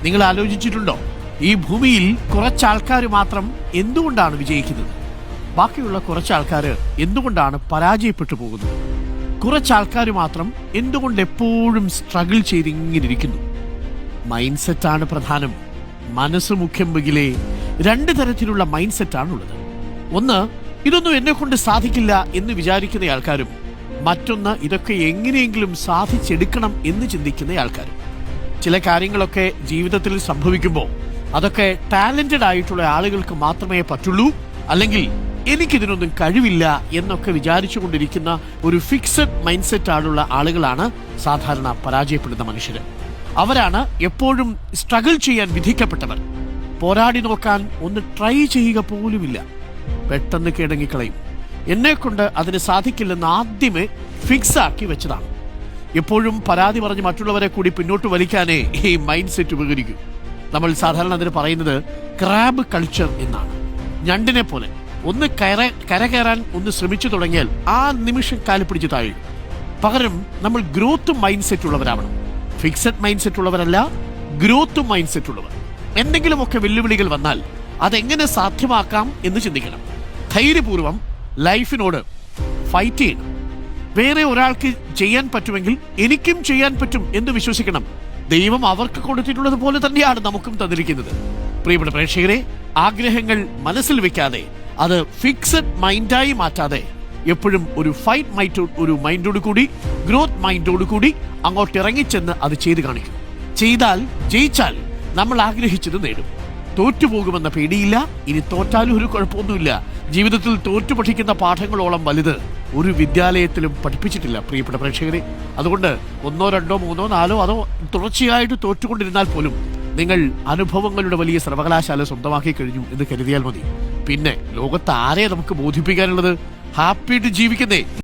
നിങ്ങൾ ആലോചിച്ചിട്ടുണ്ടോ, ഈ ഭൂമിയിൽ കുറച്ചാൾക്കാർ മാത്രം എന്തുകൊണ്ടാണ് വിജയിക്കുന്നത്? ബാക്കിയുള്ള കുറച്ചാൾക്കാർ എന്തുകൊണ്ടാണ് പരാജയപ്പെട്ടു പോകുന്നത്? കുറച്ചാൾക്കാർ മാത്രം എന്തുകൊണ്ട് എപ്പോഴും സ്ട്രഗിൾ ചെയ്ത് ഇങ്ങനെ ഇരിക്കുന്നു? മൈൻഡ് സെറ്റാണ് പ്രധാനം. മനസ്സ് മുഖ്യം മുകിലേ. രണ്ട് തരത്തിലുള്ള മൈൻഡ് സെറ്റാണുള്ളത്. ഒന്ന്, ഇതൊന്നും എന്നെ കൊണ്ട് സാധിക്കില്ല എന്ന് വിചാരിക്കുന്ന ആൾക്കാരും, മറ്റൊന്ന്, ഇതൊക്കെ എങ്ങനെയെങ്കിലും സാധിച്ചെടുക്കണം എന്ന് ചിന്തിക്കുന്ന ആൾക്കാരും. ചില കാര്യങ്ങളൊക്കെ ജീവിതത്തിൽ സംഭവിക്കുമ്പോൾ അതൊക്കെ ടാലന്റഡ് ആയിട്ടുള്ള ആളുകൾക്ക് മാത്രമേ പറ്റുള്ളൂ, അല്ലെങ്കിൽ എനിക്കിതിനൊന്നും കഴിവില്ല എന്നൊക്കെ വിചാരിച്ചു കൊണ്ടിരിക്കുന്ന ഒരു ഫിക്സഡ് മൈൻഡ് സെറ്റ് ആണുള്ള ആളുകളാണ് സാധാരണ പരാജയപ്പെടുന്ന മനുഷ്യർ. അവരാണ് എപ്പോഴും സ്ട്രഗിൾ ചെയ്യാൻ വിധിക്കപ്പെട്ടവർ. പോരാടി നോക്കാൻ ഒന്ന് ട്രൈ ചെയ്യുക പോലുമില്ല. പെട്ടെന്ന് കിടങ്ങിക്കളയും. എന്നെ കൊണ്ട് അതിന് സാധിക്കില്ലെന്ന് ആദ്യമേ ഫിക്സ് ആക്കി വെച്ചതാണ്. എപ്പോഴും പരാതി പറഞ്ഞ് മറ്റുള്ളവരെ കൂടി പിന്നോട്ട് വലിക്കാനേ ഈ മൈൻഡ് സെറ്റ് ഉപകരിക്കും. നമ്മൾ സാധാരണ അതിന് പറയുന്നത് ക്രാബ് കൾച്ചർ എന്നാണ്. ഞണ്ടിനെ പോലെ ഒന്ന് കരകയറാൻ ഒന്ന് ശ്രമിച്ചു തുടങ്ങിയാൽ ആ നിമിഷം കാലുപിടിച്ച് താഴും. പകരം നമ്മൾ ഗ്രോത്ത് മൈൻഡ് സെറ്റ് ഉള്ളവരാവണം. ഫിക്സഡ് മൈൻഡ് സെറ്റ് ഉള്ളവരല്ല, ഗ്രോത്ത് മൈൻഡ് സെറ്റ് ഉള്ളവർ. എന്തെങ്കിലുമൊക്കെ വെല്ലുവിളികൾ വന്നാൽ അതെങ്ങനെ സാധ്യമാക്കാം എന്ന് ചിന്തിക്കണം. ധൈര്യപൂർവ്വം ലൈഫിനോട് ഫൈറ്റ് ചെയ്യണം. വേറെ ഒരാൾക്ക് ചെയ്യാൻ പറ്റുമെങ്കിൽ എനിക്കും ചെയ്യാൻ പറ്റും എന്ന് വിശ്വസിക്കണം. ദൈവം അവർക്ക് കൊടുത്തിട്ടുള്ളത് പോലെ തന്നെയാണ് നമുക്കും തന്നിരിക്കുന്നത്. പ്രിയപ്പെട്ട പ്രേക്ഷകരെ, ആഗ്രഹങ്ങൾ മനസ്സിൽ വെക്കാതെ അത് ഫിക്സഡ് മൈൻഡായി മാറ്റാതെ എപ്പോഴും ഒരു മൈൻഡോട് കൂടി, ഗ്രോത്ത് മൈൻഡോട് കൂടി അങ്ങോട്ട് ഇറങ്ങിച്ചെന്ന് അത് ചെയ്ത് കാണിക്കും. ചെയ്താൽ, ജയിച്ചാൽ നമ്മൾ ആഗ്രഹിച്ചത് നേടും. തോറ്റുപോകുമെന്ന പേടിയില്ല. ഇനി തോറ്റാലും ഒരു കുഴപ്പമൊന്നുമില്ല. ജീവിതത്തിൽ തോറ്റു പഠിക്കുന്ന പാഠങ്ങളോളം വലുത് ഒരു വിദ്യാലയത്തിലും പഠിപ്പിച്ചിട്ടില്ല പ്രിയപ്പെട്ട പ്രേക്ഷകരെ. അതുകൊണ്ട് 1, 2, 3, 4 അതോ തുടർച്ചയായിട്ട് തോറ്റുകൊണ്ടിരുന്നാൽ പോലും നിങ്ങൾ അനുഭവങ്ങളുടെ വലിയ സർവകലാശാല സ്വന്തമാക്കി കഴിഞ്ഞു എന്ന് കരുതിയാൽ മതി. പിന്നെ ലോകത്ത് ആരെ നമുക്ക് ബോധിപ്പിക്കാനുള്ളത്? ഹാപ്പിയായിട്ട് ജീവിക്കുന്നേ.